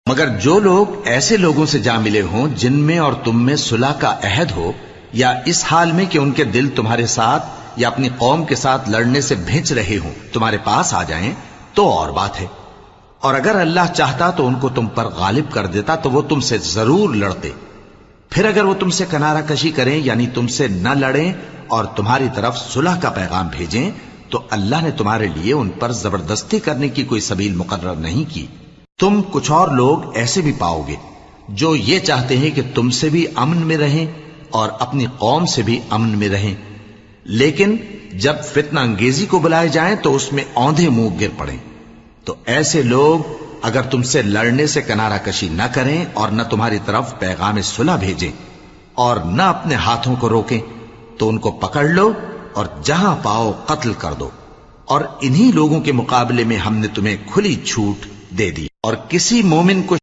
مگر جو لوگ ایسے لوگوں سے جا ملے ہوں جن میں اور تم میں صلح کا عہد ہو، یا اس حال میں کہ ان کے دل تمہارے ساتھ یا اپنی قوم کے ساتھ لڑنے سے بھنچ رہے ہوں، تمہارے پاس آ جائیں تو اور بات ہے، اور اگر اللہ چاہتا تو ان کو تم پر غالب کر دیتا تو وہ تم سے ضرور لڑتے۔ پھر اگر وہ تم سے کنارہ کشی کریں، یعنی تم سے نہ لڑیں اور تمہاری طرف صلح کا پیغام بھیجیں، تو اللہ نے تمہارے لیے ان پر زبردستی کرنے کی کوئی سبیل مقرر نہیں کی۔ تم کچھ اور لوگ ایسے بھی پاؤ گے جو یہ چاہتے ہیں کہ تم سے بھی امن میں رہیں اور اپنی قوم سے بھی امن میں رہیں، لیکن جب فتنہ انگیزی کو بلائے جائیں تو اس میں اوندھے منہ گر پڑیں۔ تو ایسے لوگ اگر تم سے لڑنے سے کنارہ کشی نہ کریں اور نہ تمہاری طرف پیغام صلح بھیجیں اور نہ اپنے ہاتھوں کو روکیں تو ان کو پکڑ لو اور جہاں پاؤ قتل کر دو، اور انہی لوگوں کے مقابلے میں ہم نے تمہیں کھلی چھوٹ دے دی، اور کسی مومن کو